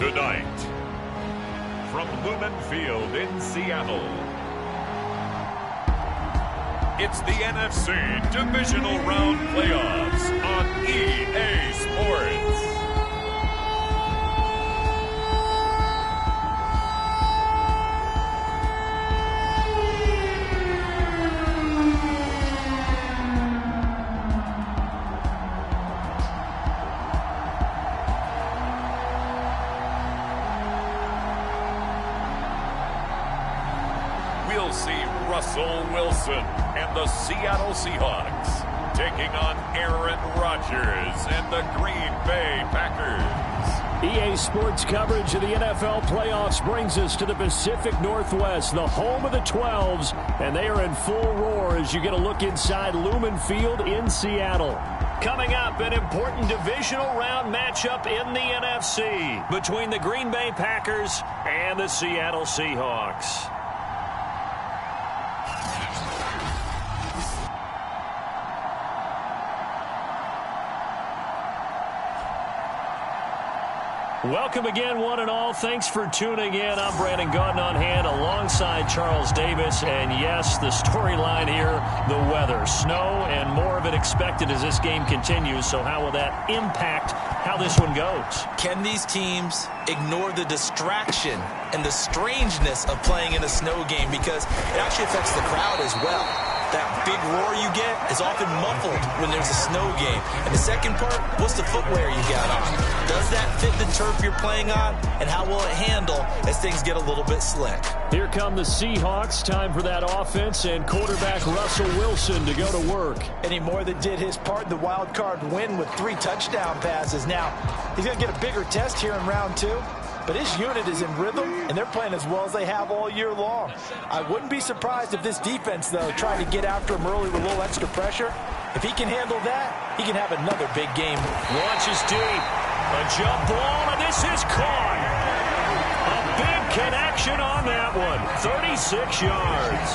Tonight, from Lumen Field in Seattle, it's the NFC Divisional Round Playoffs on EA Sports. We'll see Russell Wilson and the Seattle Seahawks taking on Aaron Rodgers and the Green Bay Packers. EA Sports coverage of the NFL playoffs brings us to the Pacific Northwest, the home of the 12s, and they are in full roar as you get a look inside Lumen Field in Seattle. Coming up, an important divisional round matchup in the NFC between the Green Bay Packers and the Seattle Seahawks. Welcome again, one and all. Thanks for tuning in. I'm Brandon Gautin on hand alongside Charles Davis. And yes, the storyline here, the weather. Snow and more of it expected as this game continues. So how will that impact how this one goes? Can these teams ignore the distraction and the strangeness of playing in a snow game? Because it actually affects the crowd as well. That big roar you get is often muffled when there's a snow game. And the second part, what's the footwear you got on? Does that fit the turf you're playing on? And how will it handle as things get a little bit slick? Here come the Seahawks. Time for that offense and quarterback Russell Wilson to go to work. And he more than did his part in the wild card win with 3 touchdown passes. Now, he's going to get a bigger test here in round 2. But his unit is in rhythm, and they're playing as well as they have all year long. I wouldn't be surprised if this defense, though, tried to get after him early with a little extra pressure. If he can handle that, he can have another big game. Launches deep. A jump ball, and this is caught. A big connection on that one. 36 yards.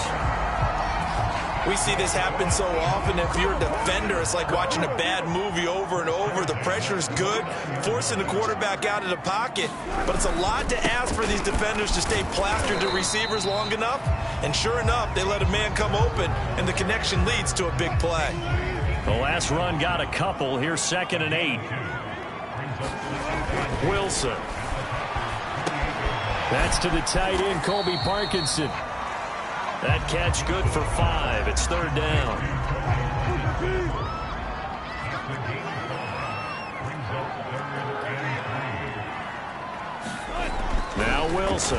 We see this happen so often. If you're a defender, it's like watching a bad movie over and over. The pressure's good, forcing the quarterback out of the pocket. But it's a lot to ask for these defenders to stay plastered to receivers long enough. And sure enough, they let a man come open, and the connection leads to a big play. The last run got a couple. Here's 2nd and 8. Wilson. That's to the tight end, Colby Parkinson. That catch good for 5. It's 3rd down. Now Wilson.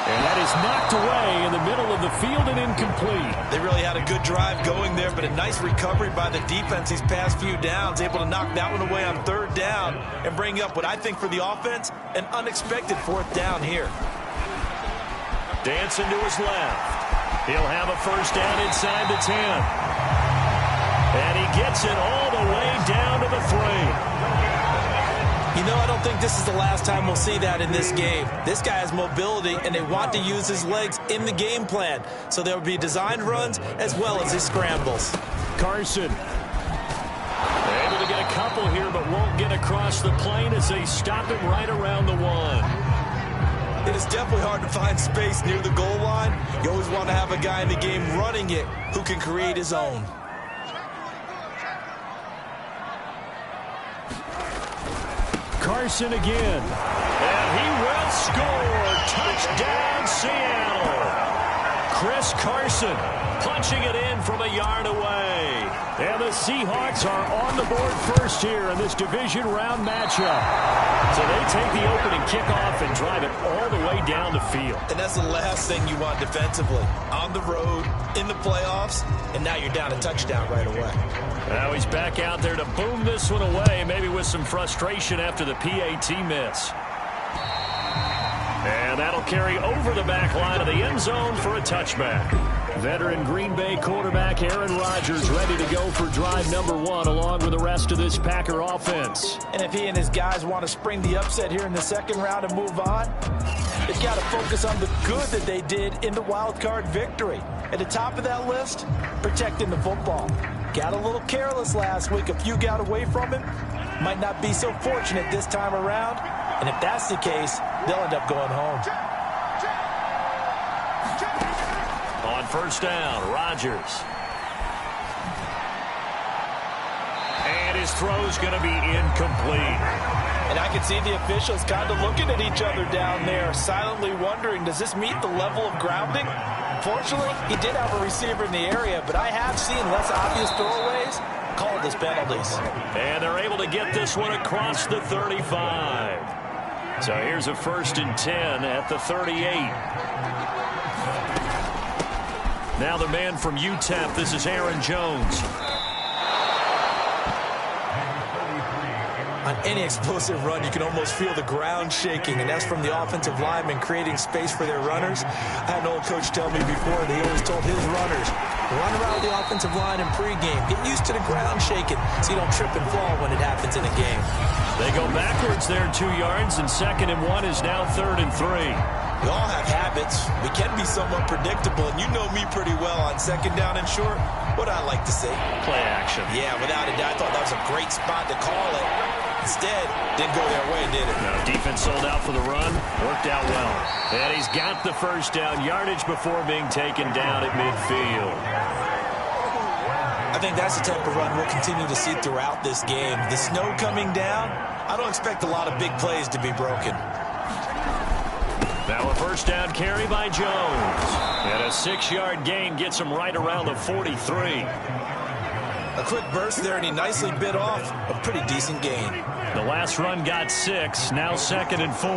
And that is knocked away in the middle of the field and incomplete. They really had a good drive going there, but a nice recovery by the defense these past few downs, able to knock that one away on 3rd down and bring up what I think for the offense, an unexpected 4th down here. Dancing to his left. He'll have a 1st down inside the 10. And he gets it all the way down to the 3. You know, I don't think this is the last time we'll see that in this game. This guy has mobility, and they want to use his legs in the game plan. So there will be designed runs as well as his scrambles. Carson. Able to get a couple here, but won't get across the plane as they stop him right around the 1. It is definitely hard to find space near the goal line. You always want to have a guy in the game running it who can create his own. Carson again. And he will score. Touchdown, Seattle. Chris Carson punching it in from a yard away. And the Seahawks are on the board first here in this division round matchup. So they take the opening kickoff and drive it all the way down the field. And that's the last thing you want defensively. On the road, in the playoffs, and now you're down a touchdown right away. Now he's back out there to boom this one away, maybe with some frustration after the PAT miss. And that'll carry over the back line of the end zone for a touchback. Veteran Green Bay quarterback Aaron Rodgers ready to go for drive number 1 along with the rest of this Packer offense. And if he and his guys want to spring the upset here in the 2nd round and move on, they've got to focus on the good that they did in the wild card victory. At the top of that list, protecting the football. Got a little careless last week. A few got away from him. might not be so fortunate this time around. And if that's the case, they'll end up going home. On first down, Rodgers. And his throw's going to be incomplete. And I can see the officials kind of looking at each other down there, silently wondering, does this meet the level of grounding? Fortunately, he did have a receiver in the area, but I have seen less obvious throwaways called as penalties. And they're able to get this one across the 35. So here's a 1st and 10 at the 38. Now the man from UTEP, this is Aaron Jones. On any explosive run, you can almost feel the ground shaking, and that's from the offensive linemen creating space for their runners. I had an old coach tell me before, they always told his runners, run around the offensive line in pregame. Get used to the ground shaking so you don't trip and fall when it happens in a game. They go backwards there 2 yards, and 2nd and 1 is now 3rd and 3. We all have habits. We can be somewhat predictable, and you know me pretty well on 2nd down and short. What I like to say? Play action. Yeah, without a doubt. I thought that was a great spot to call it. Instead, didn't go their way, did it? No, defense sold out for the run. Worked out well. And he's got the 1st down yardage before being taken down at midfield. I think that's the type of run we'll continue to see throughout this game. The snow coming down, I don't expect a lot of big plays to be broken. Now a 1st down carry by Jones. And a 6-yard gain gets him right around the 43. A quick burst there, and he nicely bit off a pretty decent gain. The last run got 6, now 2nd and 4.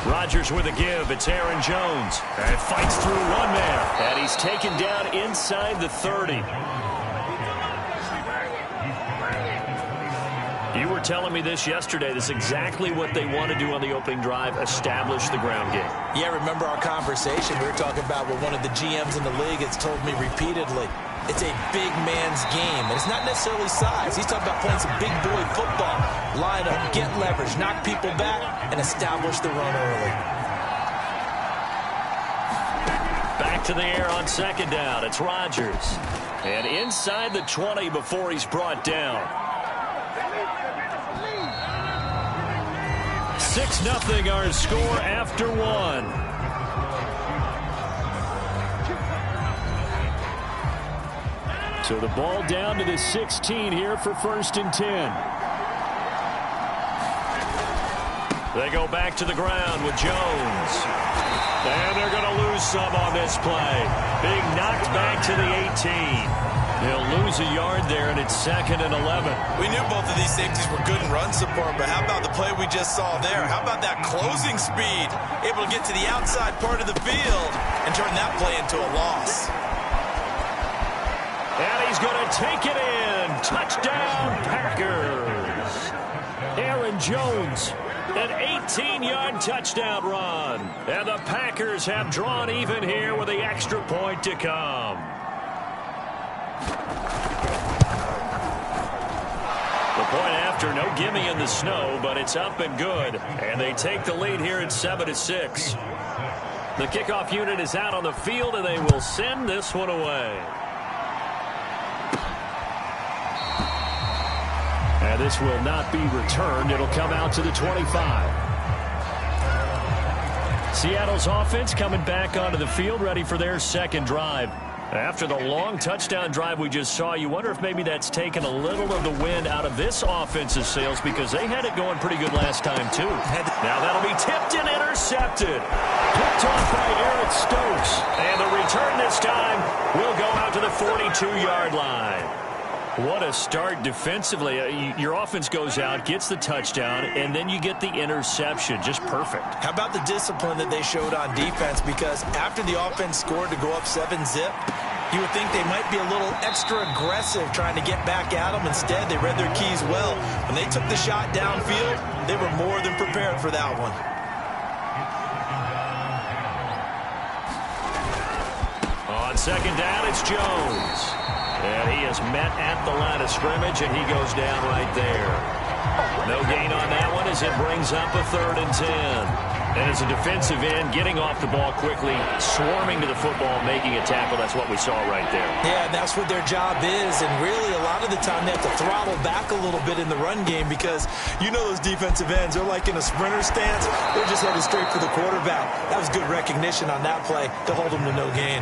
Rodgers with a give. It's Aaron Jones. And fights through one man. And he's taken down inside the 30. You were telling me this yesterday. This is exactly what they want to do on the opening drive, establish the ground game. Yeah, remember our conversation? We were talking about what one of the GMs in the league has told me repeatedly. It's a big man's game, and it's not necessarily size. He's talking about playing some big boy football. Line up, get leverage, knock people back, and establish the run early. Back to the air on 2nd down. It's Rodgers. And inside the 20 before he's brought down. 6-0 our score after 1. So the ball down to the 16 here for 1st and 10. They go back to the ground with Jones. And they're going to lose some on this play. Being knocked back to the 18. They'll lose a yard there, and it's 2nd and 11. We knew both of these safeties were good in run support, but how about the play we just saw there? How about that closing speed? Able to get to the outside part of the field and turn that play into a loss. And he's going to take it in. Touchdown, Packers. Aaron Jones, an 18-yard touchdown run. And the Packers have drawn even here with the extra point to come. The point after, no gimme in the snow, but it's up and good. And they take the lead here at 7-6. The kickoff unit is out on the field, and they will send this one away. And this will not be returned. It'll come out to the 25. Seattle's offense coming back onto the field, ready for their 2nd drive. After the long touchdown drive we just saw, you wonder if maybe that's taken a little of the wind out of this offense's sails, because they had it going pretty good last time, too. Now that'll be tipped and intercepted. Picked off by Eric Stokes. And the return this time will go out to the 42-yard line. What a start defensively. Your offense goes out, gets the touchdown, and then you get the interception. Just perfect. How about the discipline that they showed on defense? Because after the offense scored to go up 7-zip, you would think they might be a little extra aggressive trying to get back at them. Instead, they read their keys well. When they took the shot downfield, they were more than prepared for that one. On 2nd down, it's Jones. And he is met at the line of scrimmage, and he goes down right there. No gain on that one as it brings up a 3rd and 10. And as a defensive end, getting off the ball quickly, swarming to the football, making a tackle, that's what we saw right there. Yeah, that's what their job is. And really, a lot of the time, they have to throttle back a little bit in the run game because you know those defensive ends, they're like in a sprinter stance. They're just headed straight for the quarterback. That was good recognition on that play to hold them to no gain.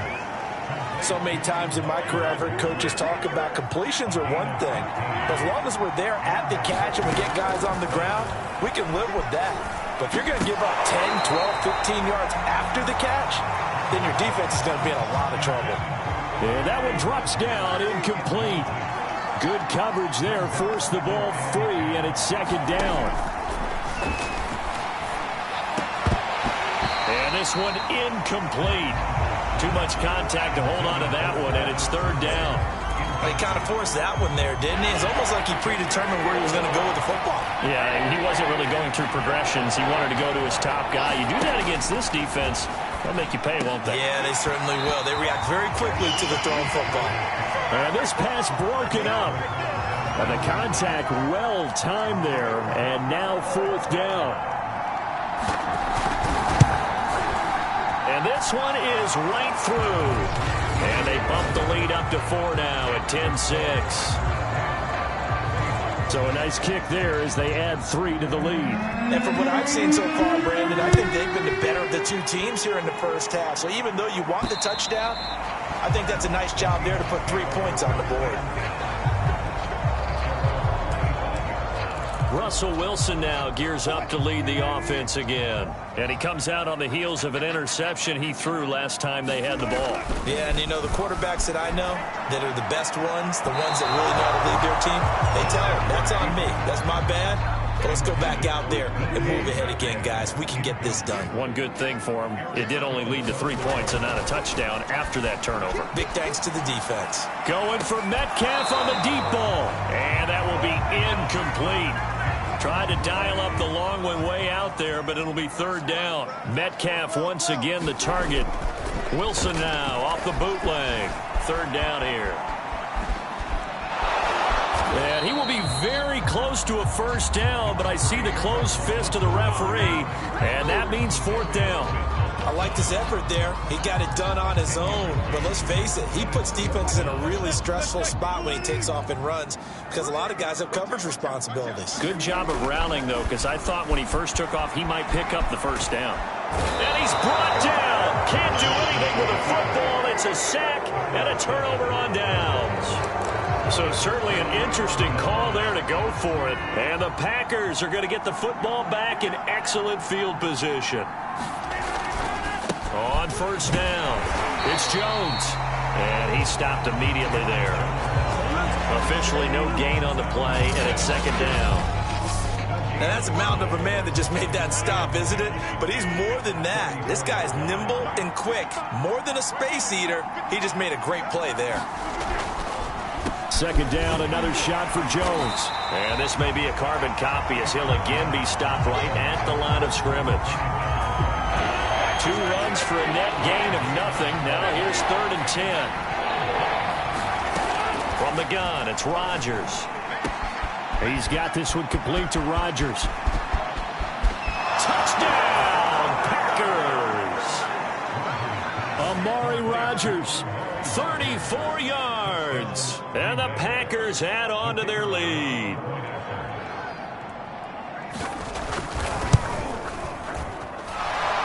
So many times in my career, I've heard coaches talk about completions are one thing. But as long as we're there at the catch and we get guys on the ground, we can live with that. But if you're going to give up 10, 12, 15 yards after the catch, then your defense is going to be in a lot of trouble. And that one drops down, incomplete. Good coverage there, forced the ball free, and it's second down. And this one incomplete. Too much contact to hold on to that one, and it's third down. He kind of forced that one there, didn't he? It's almost like he predetermined where he was going to go with the football. Yeah, and he wasn't really going through progressions. He wanted to go to his top guy. You do that against this defense, they'll make you pay, won't they? Yeah, they certainly will. They react very quickly to the thrown football. And this pass broken up. And the contact well-timed there, and now fourth down. And this one is right through. And they bump the lead up to 4 now at 10-6. So a nice kick there as they add 3 to the lead. And from what I've seen so far, Brandon, I think they've been the better of the two teams here in the first half. So even though you want the touchdown, I think that's a nice job there to put 3 points on the board. Russell Wilson now gears up to lead the offense again. And he comes out on the heels of an interception he threw last time they had the ball. Yeah, and you know, the quarterbacks that I know that are the best ones, the ones that really know how to lead their team, they tell them, that's on me. That's my bad. But let's go back out there and move ahead again, guys. We can get this done. One good thing for him, it did only lead to 3 points and not a touchdown after that turnover. Big thanks to the defense. Going for Metcalf on the deep ball. And that will be incomplete. Tried to dial up the long one way out there, but it'll be third down. Metcalf once again the target. Wilson now off the bootleg. Third down here. And he will be very close to a first down, but I see the closed fist of the referee, and that means fourth down. I liked his effort there. He got it done on his own. But let's face it, he puts defenses in a really stressful spot when he takes off and runs because a lot of guys have coverage responsibilities. Good job of rallying, though, because I thought when he first took off, he might pick up the first down. And he's brought down. Can't do anything with a football. It's a sack and a turnover on downs. So certainly an interesting call there to go for it. And the Packers are going to get the football back in excellent field position. On first down, it's Jones. And he stopped immediately there. Officially no gain on the play, and it's second down. Now that's a mountain of a man that just made that stop, isn't it? But he's more than that. This guy's nimble and quick. More than a space eater. He just made a great play there. Second down, another shot for Jones. And this may be a carbon copy as he'll again be stopped right at the line of scrimmage. 2 runs for a net gain of nothing. Now here's 3rd and 10. From the gun, it's Rodgers. He's got this one complete to Rodgers. Touchdown, Packers! Amari Rodgers, 34 yards. And the Packers add on to their lead.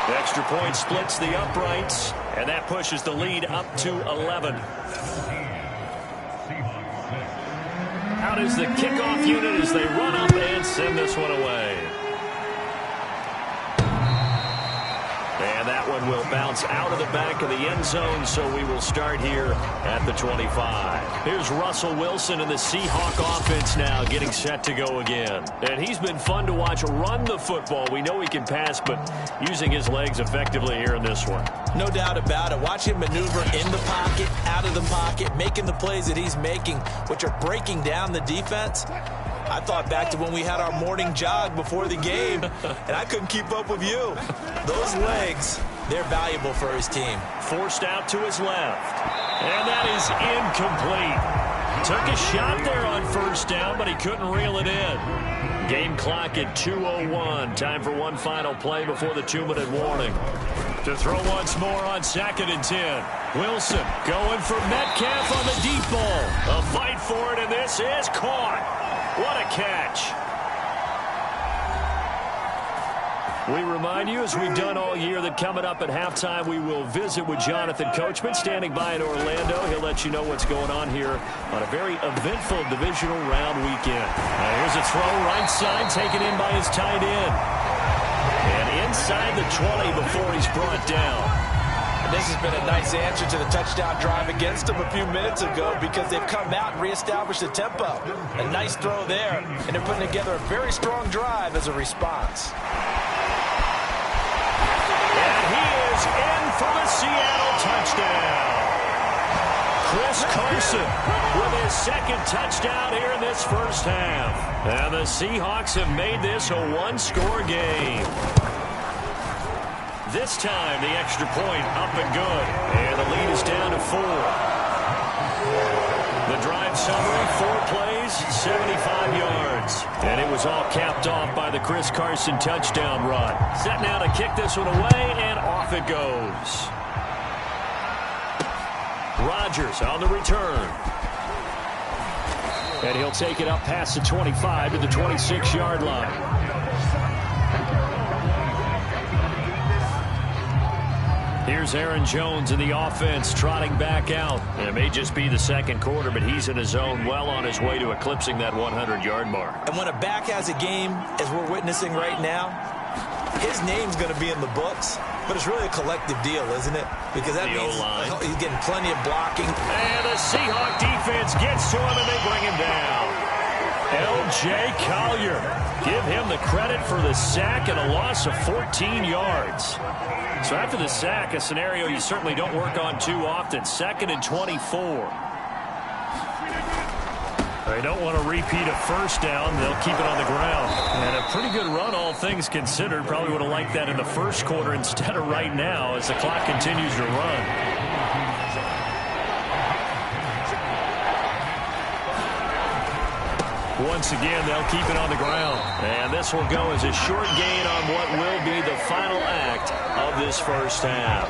Extra point splits the uprights, and that pushes the lead up to 11. Out is the kickoff unit as they run up and send this one away. And that one will bounce out of the back of the end zone, so we will start here at the 25. Here's Russell Wilson and the Seahawk offense now getting set to go again. And he's been fun to watch run the football. We know he can pass, but using his legs effectively here in this one. No doubt about it. Watch him maneuver in the pocket, out of the pocket, making the plays that he's making, which are breaking down the defense. I thought back to when we had our morning jog before the game, and I couldn't keep up with you. Those legs, they're valuable for his team. Forced out to his left. And that is incomplete. Took a shot there on first down, but he couldn't reel it in. Game clock at 2:01. Time for one final play before the 2-minute warning. To throw once more on 2nd and 10. Wilson going for Metcalf on the deep ball. A fight for it, and this is caught. What a catch. We remind you, as we've done all year, that coming up at halftime, we will visit with Jonathan Coachman, standing by in Orlando. He'll let you know what's going on here on a very eventful divisional round weekend. Here's a throw right side, taken in by his tight end. And inside the 20 before he's brought down. And this has been a nice answer to the touchdown drive against them a few minutes ago, because they've come out and reestablished the tempo. A nice throw there, and they're putting together a very strong drive as a response. In for the Seattle touchdown. Chris Carson with his second touchdown here in this first half. And the Seahawks have made this a one-score game. This time the extra point up and good. And the lead is down to 4. The drive summary, 4 plays, 75 yards. And it was all capped off by the Chris Carson touchdown run. Set now to kick this one away, and off it goes. Rodgers on the return. And he'll take it up past the 25 to the 26-yard line. Here's Aaron Jones in the offense, trotting back out. And it may just be the second quarter, but he's in his zone, well on his way to eclipsing that 100-yard mark. And when a back has a game, as we're witnessing right now, his name's going to be in the books, but it's really a collective deal, isn't it? Because that means he's getting plenty of blocking. And the Seahawk defense gets to him, and they bring him down. L.J. Collier. Give him the credit for the sack and a loss of 14 yards. So after the sack, a scenario you certainly don't work on too often. 2nd and 24. They don't want to repeat a first down. They'll keep it on the ground. And a pretty good run, all things considered. Probably would have liked that in the first quarter instead of right now as the clock continues to run. Once again, they'll keep it on the ground. And this will go as a short gain on what will be the final act of this first half.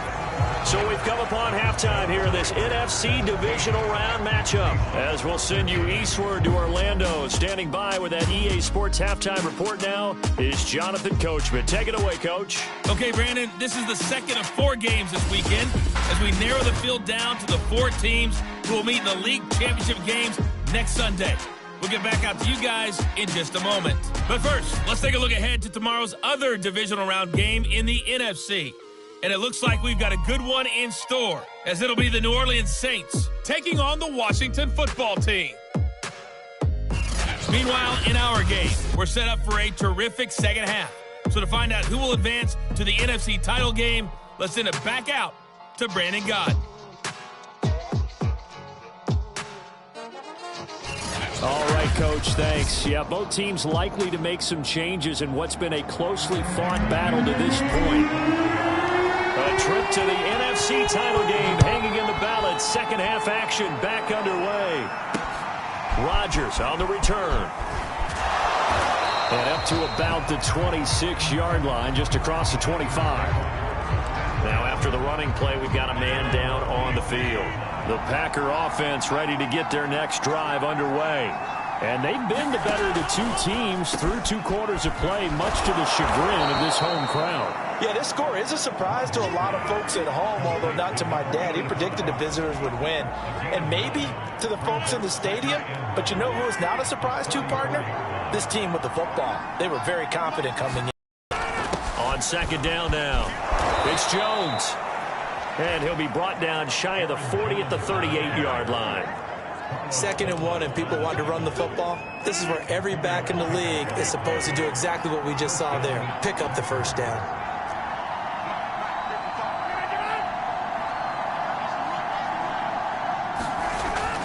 So we've come upon halftime here in this NFC divisional round matchup. As we'll send you eastward to Orlando. Standing by with that EA Sports halftime report now is Jonathan Coachman. Take it away, Coach. Okay, Brandon, this is the second of 4 games this weekend as we narrow the field down to the 4 teams who will meet in the league championship games next Sunday. We'll get back out to you guys in just a moment. But first, let's take a look ahead to tomorrow's other divisional round game in the NFC. And it looks like we've got a good one in store, as it'll be the New Orleans Saints taking on the Washington football team. Meanwhile, in our game, we're set up for a terrific second half. So to find out who will advance to the NFC title game, let's send it back out to Brandon Gott. All right, Coach, thanks. Yeah, both teams likely to make some changes in what's been a closely fought battle to this point. A trip to the NFC title game hanging in the balance. Second half action back underway. Rodgers on the return. And up to about the 26-yard line, just across the 25. Now after the running play, we've got a man down on the field. The Packer offense ready to get their next drive underway. And they've been the better of the 2 teams through 2 quarters of play, much to the chagrin of this home crowd. Yeah, this score is a surprise to a lot of folks at home, although not to my dad. He predicted the visitors would win. And maybe to the folks in the stadium. But you know who is not a surprise to, partner? This team with the football. They were very confident coming in. On second down now, it's Jones. And he'll be brought down shy of the 40 at the 38-yard line. 2nd and 1 and people want to run the football. This is where every back in the league is supposed to do exactly what we just saw there. Pick up the first down.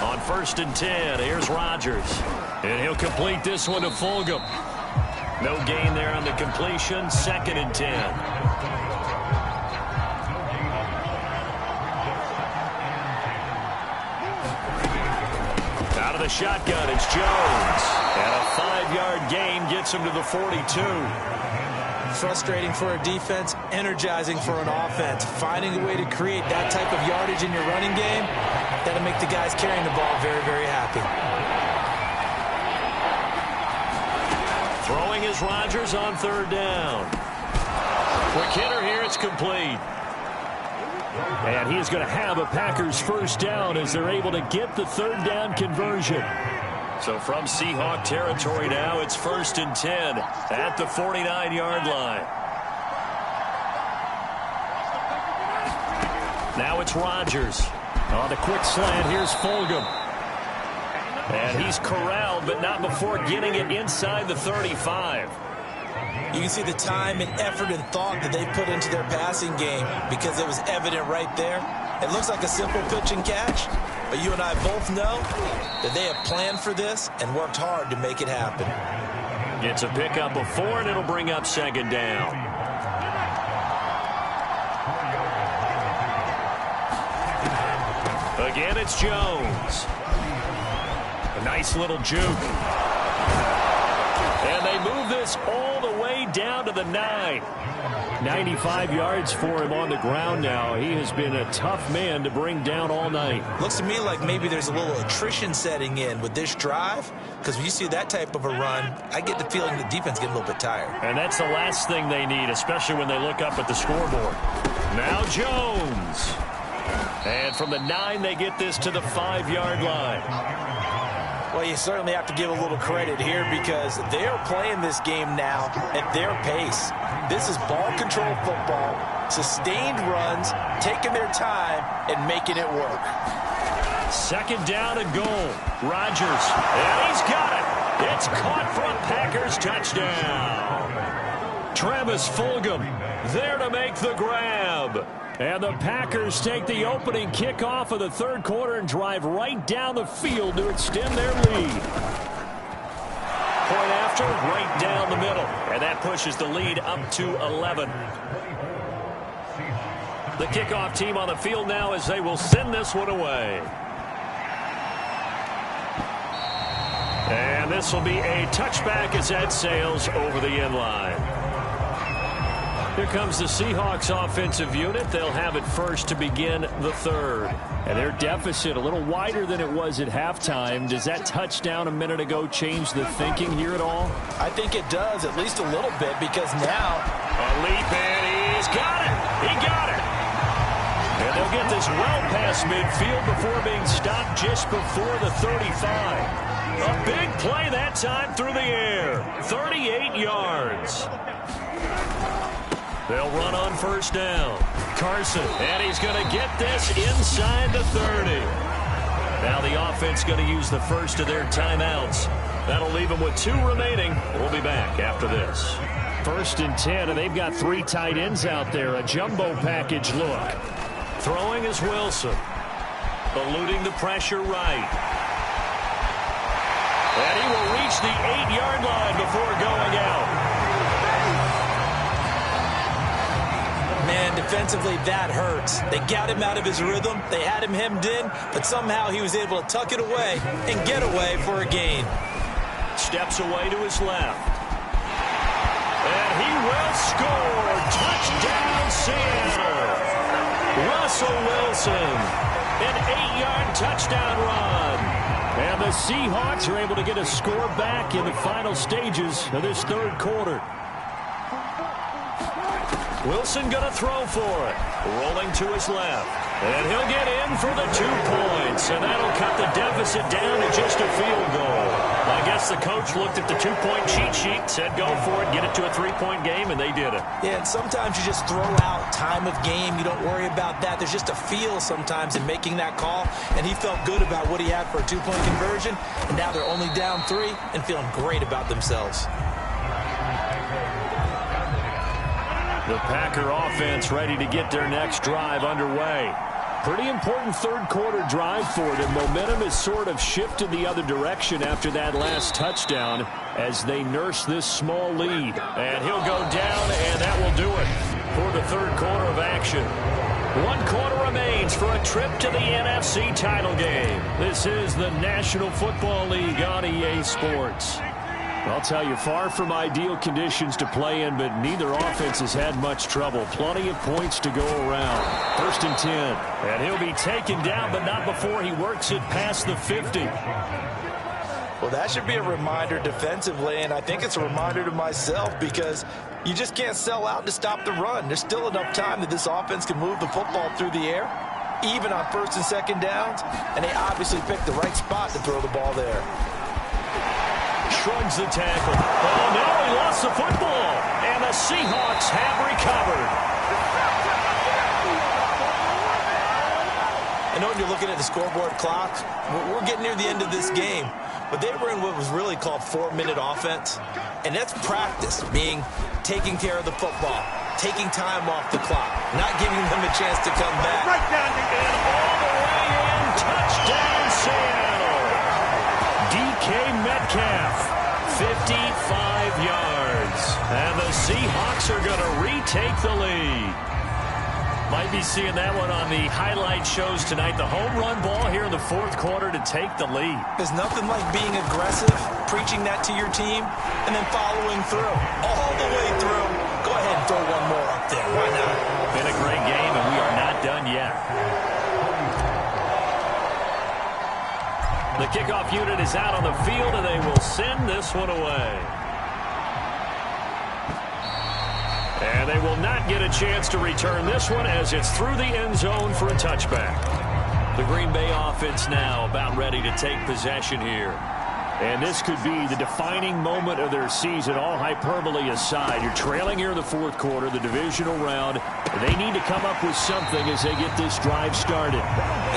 On 1st and 10, here's Rodgers. And he'll complete this one to Fulgham. No gain there on the completion. 2nd and 10. Out of the shotgun, it's Jones. And a 5-yard gain gets him to the 42. Frustrating for a defense, energizing for an offense. Finding a way to create that type of yardage in your running game, that'll make the guys carrying the ball very, very happy. Throwing is Rodgers on 3rd down. Quick hitter here, it's complete. And he's going to have a Packers first down as they're able to get the 3rd down conversion. So from Seahawk territory now, it's 1st and 10 at the 49-yard line. Now it's Rodgers. On the quick slant, here's Fulgham. And he's corralled, but not before getting it inside the 35. You can see the time and effort and thought that they put into their passing game because it was evident right there. It looks like a simple pitch and catch, but you and I both know that they have planned for this and worked hard to make it happen. Gets a pickup of 4, and it'll bring up 2nd down. Again, it's Jones. A nice little juke. And they move this all the way down to the 9. 95 yards for him on the ground now. He has been a tough man to bring down all night. Looks to me like maybe there's a little attrition setting in with this drive, because when you see that type of a run, I get the feeling the defense getting a little bit tired. And that's the last thing they need, especially when they look up at the scoreboard. Now Jones. And from the 9, they get this to the 5-yard line. Well, you certainly have to give a little credit here because they're playing this game now at their pace. This is ball control football, sustained runs, taking their time and making it work. 2nd down and goal. Rodgers, and he's got it. It's caught for a Packers touchdown. Travis Fulgham there to make the grab. And the Packers take the opening kickoff of the 3rd quarter and drive right down the field to extend their lead. Point after, right down the middle. And that pushes the lead up to 11. The kickoff team on the field now as they will send this one away. And this will be a touchback as that sails over the end line. Here comes the Seahawks offensive unit. They'll have it first to begin the 3rd. And their deficit a little wider than it was at halftime. Does that touchdown a minute ago change the thinking here at all? I think it does, at least a little bit, because now a leap, and he's got it. He got it. And they'll get this well past midfield before being stopped just before the 35. A big play that time through the air. 38 yards. They'll run on 1st down. Carson, and he's going to get this inside the 30. Now the offense going to use the first of their timeouts. That'll leave them with 2 remaining. We'll be back after this. 1st and 10, and they've got 3 tight ends out there. A jumbo package look. Throwing is Wilson. Eluding the pressure right. And he will reach the 8-yard line before going out. Man, defensively, that hurts. They got him out of his rhythm. They had him hemmed in, but somehow he was able to tuck it away and get away for a gain. Steps away to his left. And he will score. Touchdown, Seattle. Russell Wilson. An 8-yard touchdown run. And the Seahawks are able to get a score back in the final stages of this 3rd quarter. Wilson going to throw for it. Rolling to his left. And he'll get in for the 2 points. And that'll cut the deficit down to just a field goal. I guess the coach looked at the 2-point cheat sheet, said go for it, get it to a 3-point game, and they did it. Yeah, and sometimes you just throw out time of game. You don't worry about that. There's just a feel sometimes in making that call. And he felt good about what he had for a 2-point conversion. And now they're only down 3 and feeling great about themselves. The Packer offense ready to get their next drive underway. Pretty important 3rd quarter drive for them. Momentum has sort of shifted the other direction after that last touchdown as they nurse this small lead. And he'll go down, and that will do it for the 3rd quarter of action. 1 quarter remains for a trip to the NFC title game. This is the National Football League on EA Sports. I'll tell you, far from ideal conditions to play in, but neither offense has had much trouble. Plenty of points to go around. 1st and 10. And he'll be taken down, but not before he works it past the 50. Well, that should be a reminder defensively, and I think it's a reminder to myself because you just can't sell out to stop the run. There's still enough time that this offense can move the football through the air, even on 1st and 2nd downs, and they obviously picked the right spot to throw the ball there. Shrugs the tackle. Oh, no, he lost the football. And the Seahawks have recovered. I know when you're looking at the scoreboard clock, we're getting near the end of this game. But they were in what was really called 4-minute offense. And that's practice, being taking care of the football, taking time off the clock, not giving them a chance to come back. And all the way in, touchdown Seattle. DK Metcalf. 55 yards. And the Seahawks are going to retake the lead. Might be seeing that one on the highlight shows tonight. The home run ball here in the 4th quarter to take the lead. There's nothing like being aggressive, preaching that to your team, and then following through. All the way through. Go ahead and throw one more up there. Why not? Been a great game, and we are not done yet. The kickoff unit is out on the field, and they will send this one away. And they will not get a chance to return this one as it's through the end zone for a touchback. The Green Bay offense now about ready to take possession here. And this could be the defining moment of their season, all hyperbole aside. You're trailing here in the 4th quarter, the divisional round. They need to come up with something as they get this drive started.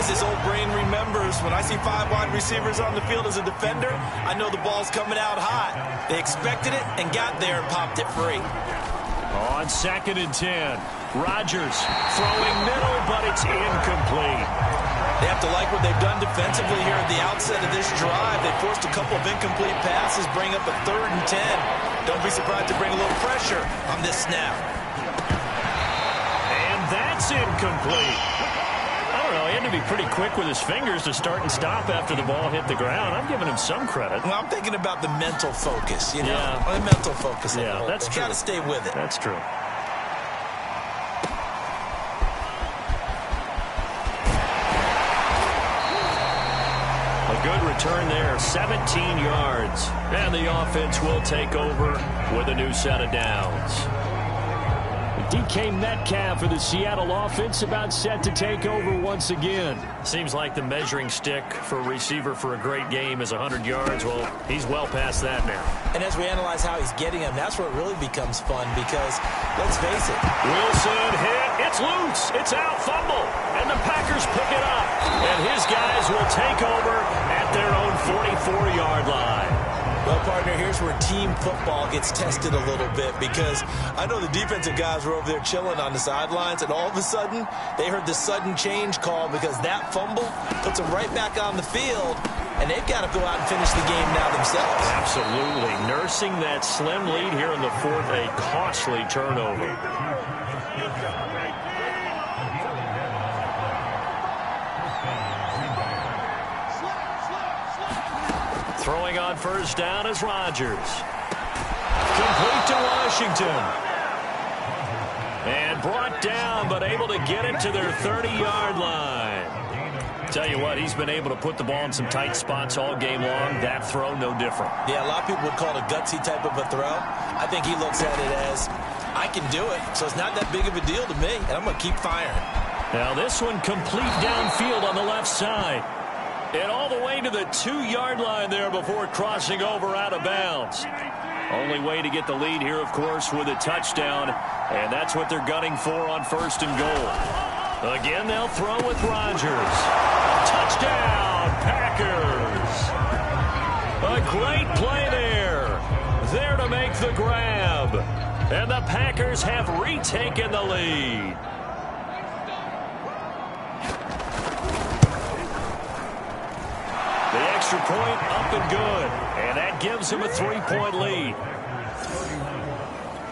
As this old brain remembers, when I see 5 wide receivers on the field as a defender, I know the ball's coming out hot. They expected it and got there and popped it free. On 2nd and 10, Rodgers throwing middle, but it's incomplete. They have to like what they've done defensively here at the outset of this drive. They forced a couple of incomplete passes, bring up a 3rd and 10. Don't be surprised to bring a little pressure on this snap. And that's incomplete. I don't know, he had to be pretty quick with his fingers to start and stop after the ball hit the ground. I'm giving him some credit. Well, I'm thinking about the mental focus, you know. Yeah. The mental focus. Yeah, that's true. Got to stay with it. That's true. A good return there, 17 yards. And the offense will take over with a new set of downs. DK Metcalf for the Seattle offense about set to take over once again. Seems like the measuring stick for a receiver for a great game is 100 yards. Well, he's well past that now. And as we analyze how he's getting them, that's where it really becomes fun because, let's face it. Wilson hit. It's loose. It's out. Fumble. And the Packers pick it up. And his guys will take over at their own 44-yard line. Well, partner, here's where team football gets tested a little bit because I know the defensive guys were over there chilling on the sidelines, and all of a sudden, they heard the sudden change call because that fumble puts them right back on the field, and they've got to go out and finish the game now themselves. Absolutely. Nursing that slim lead here in the 4th, a costly turnover. Throwing on 1st down is Rodgers. Complete to Washington. And brought down, but able to get it to their 30-yard line. Tell you what, he's been able to put the ball in some tight spots all game long. That throw, no different. Yeah, a lot of people would call it a gutsy type of a throw. I think he looks at it as, I can do it, so it's not that big of a deal to me, and I'm going to keep firing. Now this one complete downfield on the left side. And all the way to the 2-yard line there before crossing over out of bounds. Only way to get the lead here, of course, with a touchdown. And that's what they're gunning for on 1st and goal. Again, they'll throw with Rodgers. Touchdown, Packers. A great play there. There to make the grab. And the Packers have retaken the lead. Extra point up and good. And that gives him a 3-point lead.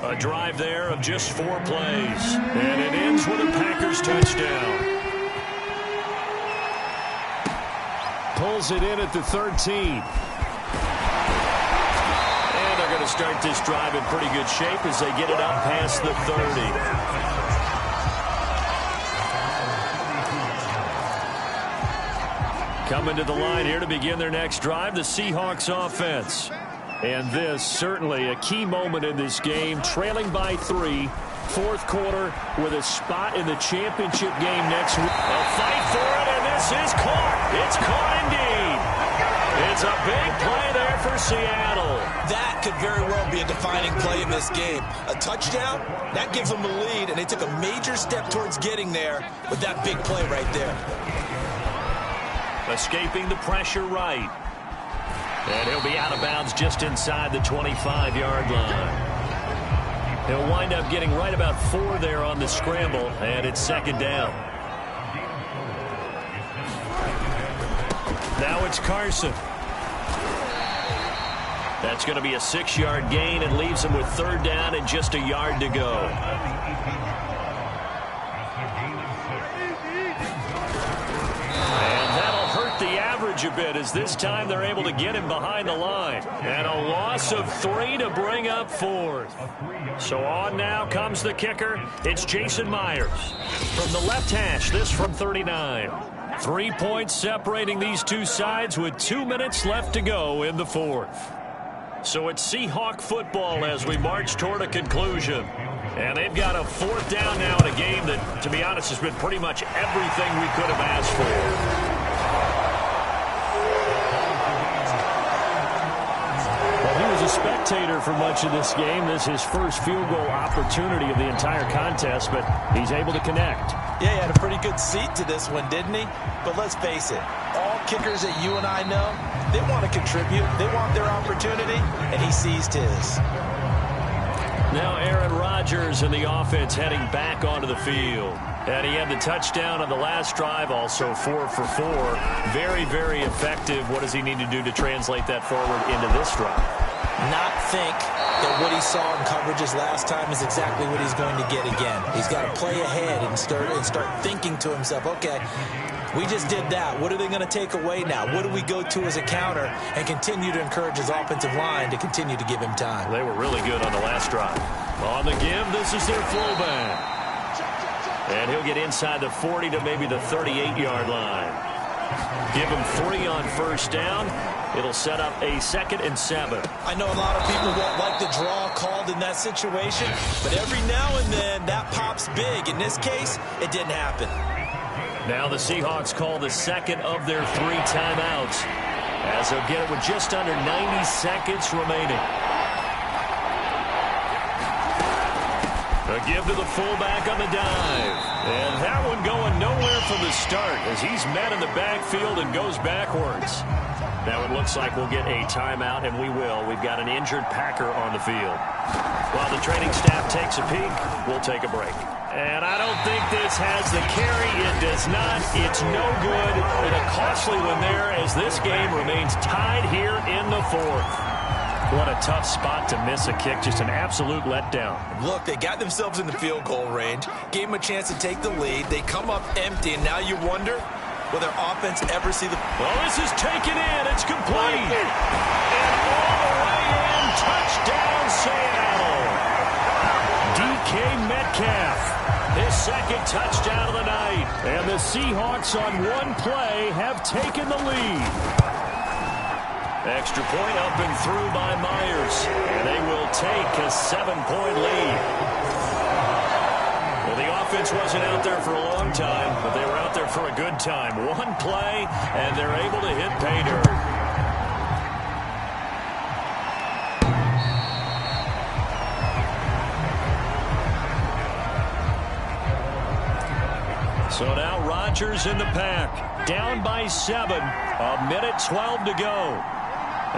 A drive there of just 4 plays. And it ends with a Packers touchdown. Pulls it in at the 13. And they're going to start this drive in pretty good shape as they get it up past the 30. Coming to the line here to begin their next drive, the Seahawks offense. And this certainly a key moment in this game, trailing by 3, fourth quarter with a spot in the championship game next week. A fight for it, and this is caught. It's caught indeed. It's a big play there for Seattle. That could very well be a defining play in this game. A touchdown, that gives them the lead, and they took a major step towards getting there with that big play right there. Escaping the pressure right. And he'll be out of bounds just inside the 25-yard line. He'll wind up getting right about 4 there on the scramble, and it's second down. Now it's Carson. That's going to be a 6-yard gain and leaves him with third down and just a yard to go. A bit as this time they're able to get him behind the line. And a loss of 3 to bring up fourth. So on now comes the kicker. It's Jason Myers. From the left hash, this from 39. 3 points separating these two sides with 2 minutes left to go in the fourth. So it's Seahawk football as we march toward a conclusion. And they've got a fourth down now in a game that, to be honest, has been pretty much everything we could have asked for. Spectator for much of this game. This is his first field goal opportunity of the entire contest, but he's able to connect. Yeah, he had a pretty good seat to this one, didn't he? But let's face it, all kickers that you and I know, they want to contribute. They want their opportunity, and he seized his. Now Aaron Rodgers and the offense heading back onto the field. And he had the touchdown on the last drive, also 4 for 4. Very, very effective. What does he need to do to translate that forward into this drive? Not think that what he saw in coverages last time is exactly what he's going to get again. He's got to play ahead and start thinking to himself, okay, we just did that. What are they going to take away now? What do we go to as a counter? And continue to encourage his offensive line to continue to give him time. They were really good on the last drive. On the give, this is their fullback. And he'll get inside the 40 to maybe the 38-yard line. Give him 3 on first down. It'll set up a 2nd and 7. I know a lot of people won't like the draw called in that situation, but every now and then that pops big. In this case, it didn't happen. Now the Seahawks call the second of their 3 timeouts as they'll get it with just under 90 seconds remaining. A give to the fullback on the dive. And that one going nowhere from the start as he's met in the backfield and goes backwards. Now it looks like we'll get a timeout, and we will. We've got an injured Packer on the field. While the training staff takes a peek, we'll take a break. And I don't think this has the carry. It does not. It's no good. And a costly one there as this game remains tied here in the fourth. What a tough spot to miss a kick. Just an absolute letdown. Look, they got themselves in the field goal range, gave them a chance to take the lead. They come up empty, and now you wonder, will their offense ever see the... Well, this is taken in. It's complete. And all the way in. Touchdown, Seattle. DK Metcalf. His 2nd touchdown of the night. And the Seahawks on one play have taken the lead. Extra point up and through by Myers. And they will take a 7-point lead. Well, the offense wasn't out there for a long time, but they were out there for a good time. One play, and they're able to hit pay dirt. So now Rodgers in the pack. Down by 7. 1:12 to go.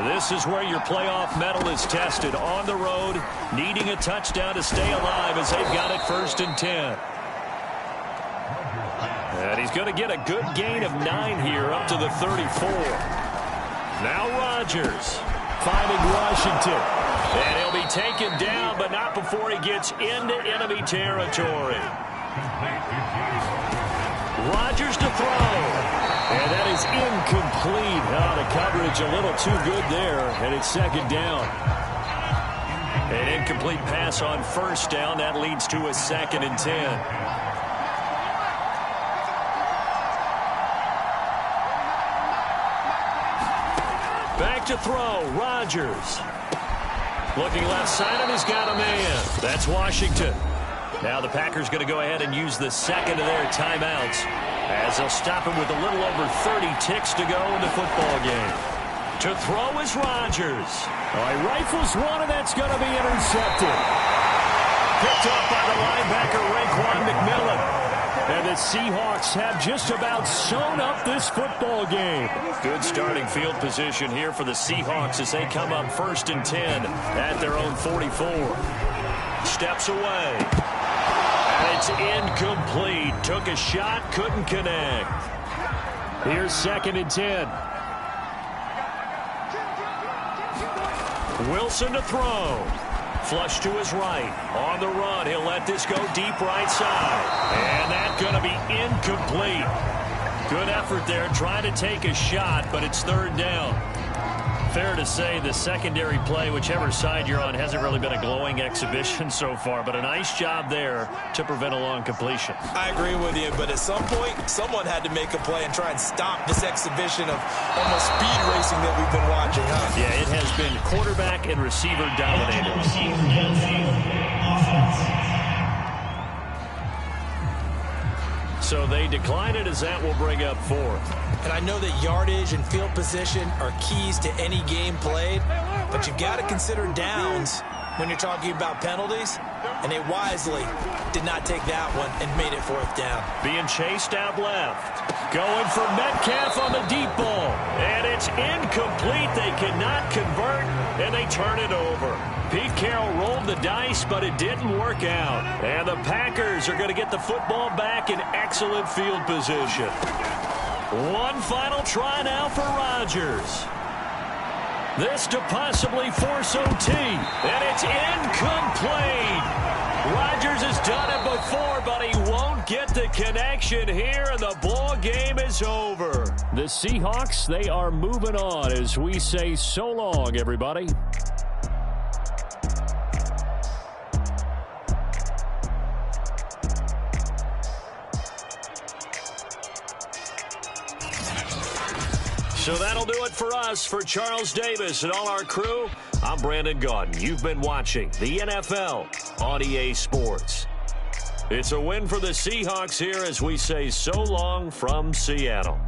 This is where your playoff medal is tested. On the road, needing a touchdown to stay alive as they've got it 1st and 10. And he's going to get a good gain of 9 here up to the 34. Now Rodgers. finding Washington. And he'll be taken down, but not before he gets into enemy territory. Rodgers to throw. And that is incomplete. Oh, the coverage a little too good there, and it's second down. An incomplete pass on first down. That leads to a 2nd and 10. Back to throw. Rodgers. Looking left side, and he's got a man. That's Washington. Now the Packers going to go ahead and use the second of their timeouts as they'll stop him with a little over 30 ticks to go in the football game. To throw is Rodgers. Oh, he rifles one, and that's going to be intercepted. Picked up by the linebacker, Raekwon McMillan. And the Seahawks have just about sewn up this football game. Good starting field position here for the Seahawks as they come up 1st and 10 at their own 44. Steps away. And it's incomplete. Took a shot, couldn't connect. Here's 2nd and 10. Wilson to throw. Flush to his right. On the run, he'll let this go deep right side. And that's going to be incomplete. Good effort there, trying to take a shot, but it's 3rd down. Fair to say the secondary play, whichever side you're on, hasn't really been a glowing exhibition so far, but a nice job there to prevent a long completion. I agree with you, but at some point, someone had to make a play and try and stop this exhibition of almost speed racing that we've been watching, huh? Yeah, it has been quarterback and receiver dominated. So they decline it as that will bring up 4th. And I know that yardage and field position are keys to any game played, but you've got to consider downs when you're talking about penalties, and they wisely did not take that one and made it 4th down. Being chased out left. Going for Metcalf on the deep ball. And it's incomplete. They cannot convert, and they turn it over. Pete Carroll rolled the dice, but it didn't work out. And the Packers are going to get the football back in excellent field position. One final try now for Rodgers. This to possibly force OT. And it's incomplete. Rodgers has done it before, but he won't get the connection here, and the ball game is over. The Seahawks, they are moving on as we say so long, everybody. So that'll do it for us. For Charles Davis and all our crew, I'm Brandon Gaudin. You've been watching the NFL on EA Sports. It's a win for the Seahawks here as we say so long from Seattle.